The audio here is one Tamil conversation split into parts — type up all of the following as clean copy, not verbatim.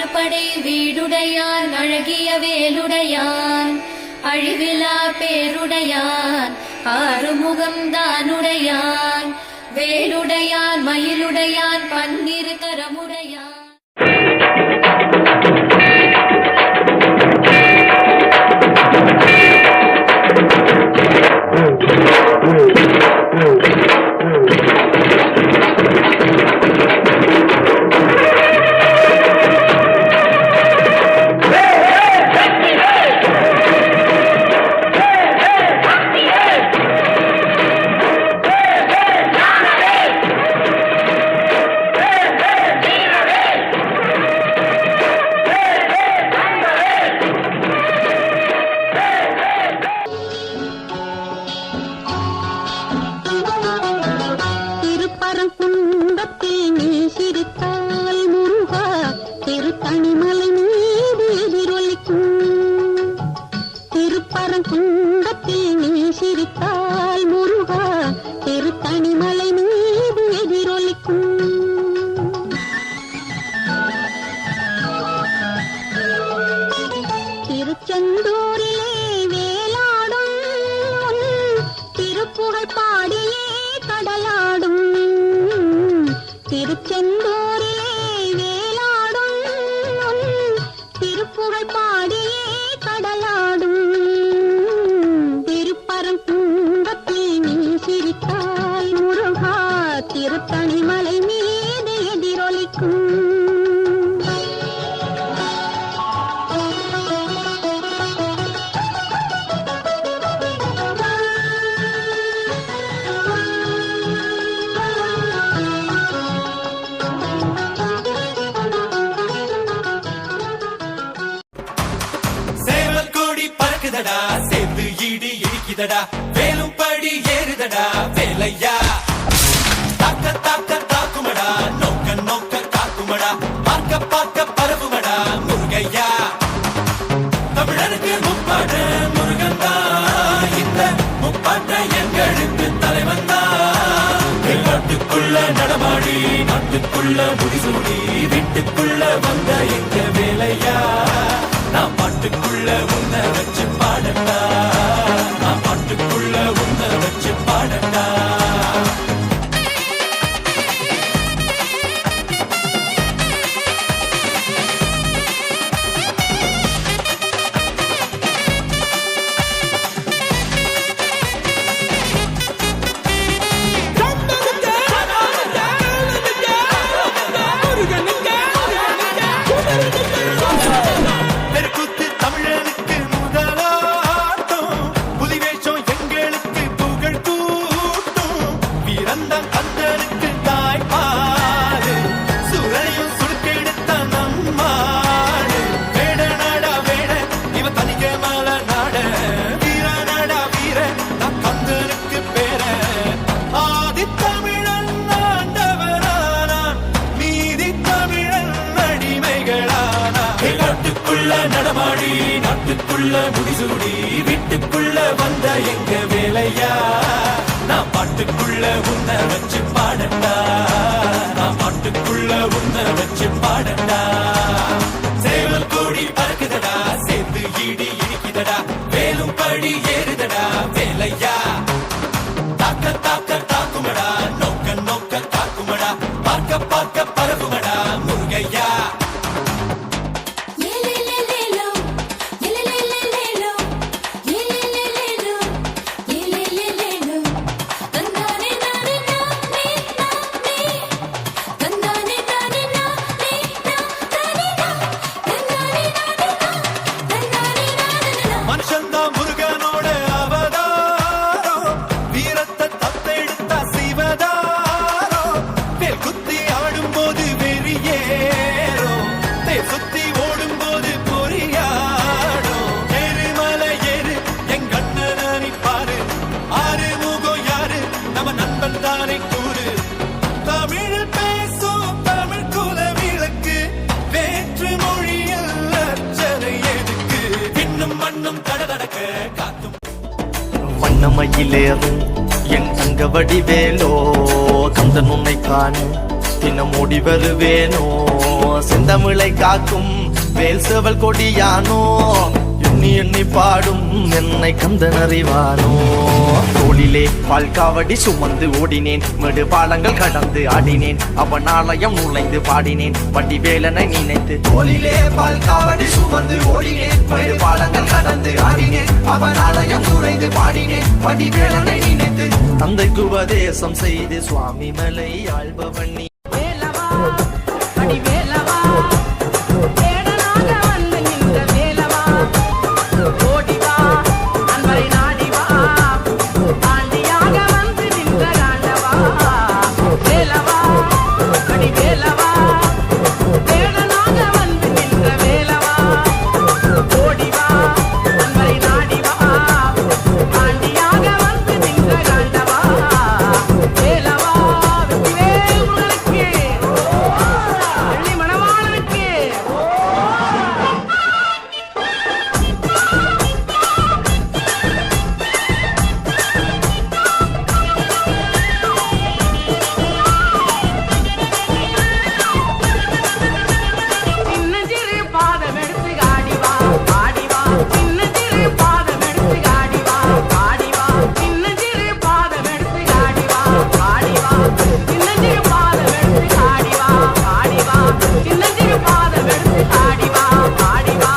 அறுபடை வீடுடையான் அழகிய வேலுடையான் அழிவிலா பேருடையான் ஆறுமுகம் தானுடையான் வேலுடையான் மயிலுடையான் பன்னிரு கரமுடையான். சேர்ந்து ஈடி இடிக்குதடா வேலும் படி ஏறுதடா வேலையா தாக்க தாக்க தாக்குமடா நோக்க நோக்க காக்குமடா பார்க்க பார்க்க பரவுமடா முருகையா தமிழருக்கு முப்பாடு முருகந்தா இந்த முப்பாட்ட எங்களுக்கு தலைவந்தா நாட்டுக்குள்ள நடமாடி நாட்டுக்குள்ள முடிசூடி வீட்டுக்குள்ள வந்த எங்க வேலையா நான் பாட்டுக்குள்ள உன்னை வச்சு பாடட்டா நான் பாட்டுக்குள்ள உன்னை வச்சு பாடட்டா நடமாடி நாட்டுக்குள்ள முடிசூடி வீட்டுக்குள்ள வந்த எங்க வேலையா நான் பாட்டுக்குள்ள உன்னை வச்சு பாடட்டா நான் பாட்டுக்குள்ள உன்னை வச்சு பாடட்டா சேவல் கோடி பறக்குதடா சேர்ந்து ஈடி இடிக்குதடா வேலும் படி ஏறுதடா வேலையா தாக்க தாக்க தாக்குமடா நோக்க நோக்க காக்குமடா பார்க்க பார்க்க பரவுமடா முருகையா வண்ணமயிலேறும் என் தங்க வடிவேலோ கந்தன் உன்னை காண தினம் ஓடி வருவேனோ செந்தமிழை காக்கும் வேல் சேவல் கொடியானோ எண்ணி எண்ணி பாடும் என்னை கந்தன் அறிவானோ தோளிலே பால்காவடி சுமந்து ஓடினேன் மேடு பாலங்கள் கடந்து ஆடினேன் அவன் ஆலயம் நுழைந்து பாடினேன் வண்டி வேலனை நினைத்து தோளிலே பால்காவடி சுமந்து ஓடினேன் மேடு பாலங்கள் கடந்து ஆடினேன் அவன் ஆலயம் நுழைந்து பாடினேன் வண்டி வேலனை நினைத்து தந்தைக்கு உபதேசம் செய்து சுவாமி மலை ஆள்பவன் நீ வேலவா அடி வேலவா தேடனாக வந்து நின்ற வேலவா ஓடிவா அன்பரை நாடிவா ஆண்டியாக வந்து நின்ற காண்டவா வேலவா அடி வேலவா தேடனாக வந்து நின்ற வேலவா ஓடிவா அன்பரை நாடிவா ஆண்டியாக வந்து நின்ற காண்டவா வேலவா வெற்றிவேல் முருகனுக்கு வெள்ளி மணவாளனுக்கு சின்னஞ்சிறு பாதம் எடுத்து ஆடிவா ஆடிவா சின்னஞ்சிறு பாதம் எடுத்து ஆடிவா ஆடிவா சின்னஞ்சிறு பாதம் எடுத்து ஆடிவா ஆடிவா சின்னஞ்சிறு பாதம் எடுத்து ஆடிவா ஆடிவா சின்னஞ்சிறு பாதம் எடுத்து ஆடிவா ஆடிவா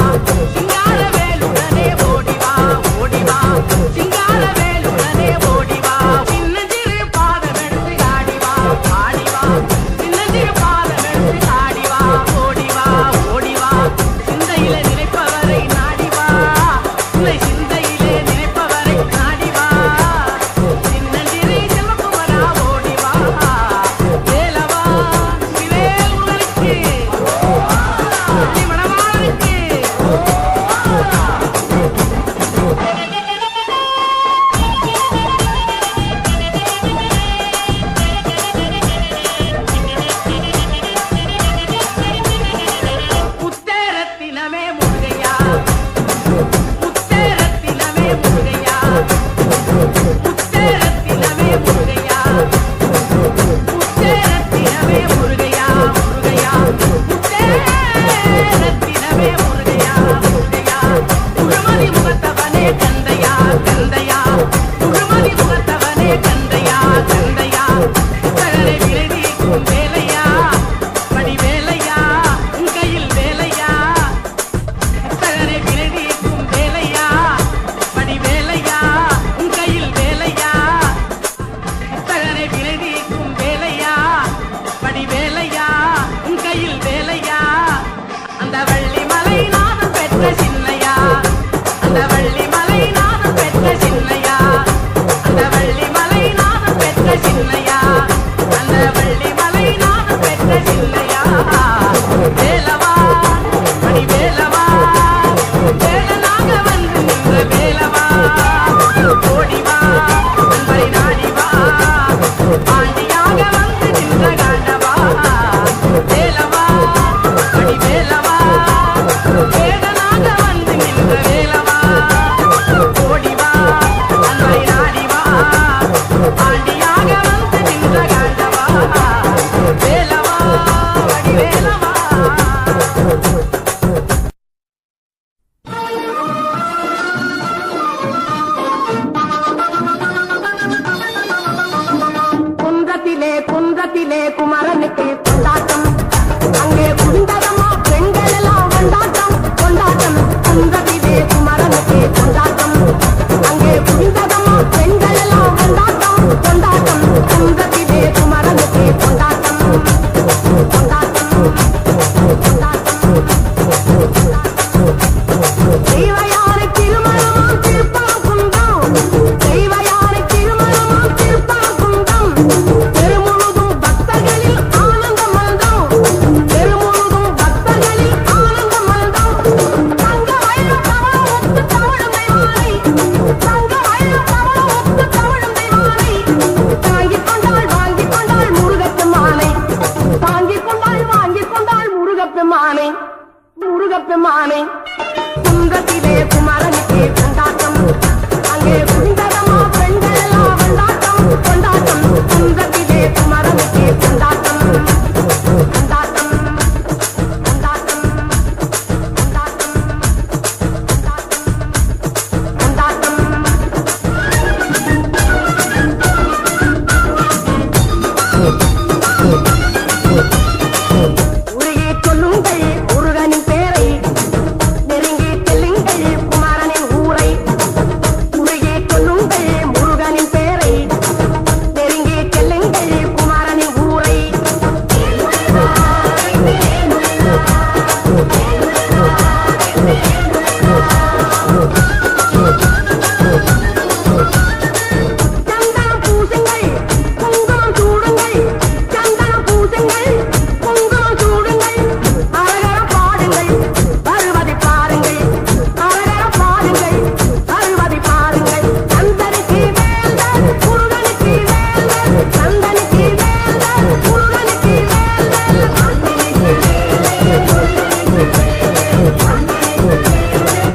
சிங்கார வேலுடனே ஓடிவா ஓடிவா சிங்கார வேலுடனே ஓடிவா சின்னஞ்சிறு பாதம் எடுத்து ஆடிவா ஆடிவா சின்னஞ்சிறு பாதம் எடுத்து ஆடிவா ஓடிவா ஓடிவா சிந்தையில நினைப்பவரை நாடிவா உன்னை சிந்தையிலே நினைப்பவரை நாடிவா சின்னஞ்சிறு செல்வகுமரா ஓடிவா வேலவா சிவேல் முருகனுக்கு வெள்ளி மணவாளனுக்கு முத்தேரத்தினமே முருகையா முத்தேரத்தினமே முருகையா முத்தேரத்தினமே முருகையா முத்தேரத்தினமே முருகையா முருகையா முத்தேரத்தினமே முருகையா முருகையா முழுமதி முகத்தவனே கந்தையா கந்தையா முழுமதி முகத்தவனே கந்தையா கந்தையா சகலை விளைவிக்கும் வேலையா படி வேலையா உன் கையில் வேலையா சகலை விளைவிக்கும் வேலையா படி வேலையா உன் கையில் வேலையா சகலை விளைவிக்கும் வேலையா படி வேலையா உன் கையில் வேலையா அந்த வள்ளி மலை நானும் பெற்ற சின்னையா அந்த வள்ளி மலை நானும் பெற்ற சின்னையா அந்த வள்ளி மலை நானும் பெற்ற சின்னையா அந்த வள்ளி மலை நானும் பெற்ற சின்னையா வேலவா மணி வேலவா வேலனாக வந்து நின்ற வேலவா ஓடிவா அன்பரை நாடிவா ஆண்டியாக வந்து நின்ற காண்டவா வேலவா மணி வேலவா வேலனாக வந்து நின்ற வேலவா ஓடிவா அன்பரை நாடிவா ஆண்டியாக வந்து நின்ற காண்டவா வேலவா மணி வேலவா குன்றத்திலே குமரனுக்கு கொண்டாட்டம் அங்கே குண்டதமா பெண்கள் எல்லாம் கொண்டாட்டம் கொண்டாட்டம் குன்றத்திலே குமரனுக்கு கொண்டாட்டம் அங்கே குண்டதமா பெண்கள் எல்லாம் கொண்டாட்டம் கொண்டாட்டம் குன்றத்திலே குமரனுக்கு கொண்டாட்டம் கொண்டாட்டம் தெய்வயாரை திருமணமாம் திருப்பரங்குன்றம் தெய்வயாரை திருமணமாம் திருப்பரங்குன்றம் தெருமுழுதும் பக்தர்களில் ஆனந்த மல்தம் தெருமுழுதும் பக்தர்களில் ஆனந்த மல்தம் தங்க வயல கமலம் ஒத்து தமிழுமை மாலை தங்க வயல கமலம் ஒத்து தமிழுமை மாலை தாங்கிக் கொண்டாள் வாங்கிக் கொண்டாள் முருகப்பெருமானை தாங்கிக் கொண்டாள் வாங்கிக் கொண்டாள் முருகப்பெருமானை முருகப்பெருமானை குன்றத்திலே குமரனுக்கு கொண்டாட்டம் அங்கே குண்டதமா பெண்கள் எல்லாம் கொண்டாட்டம் கொண்டாட்டம் குன்றத்திலே குமரனுக்கு கொண்டாட்டம் கொண்டாட்டம் வேல்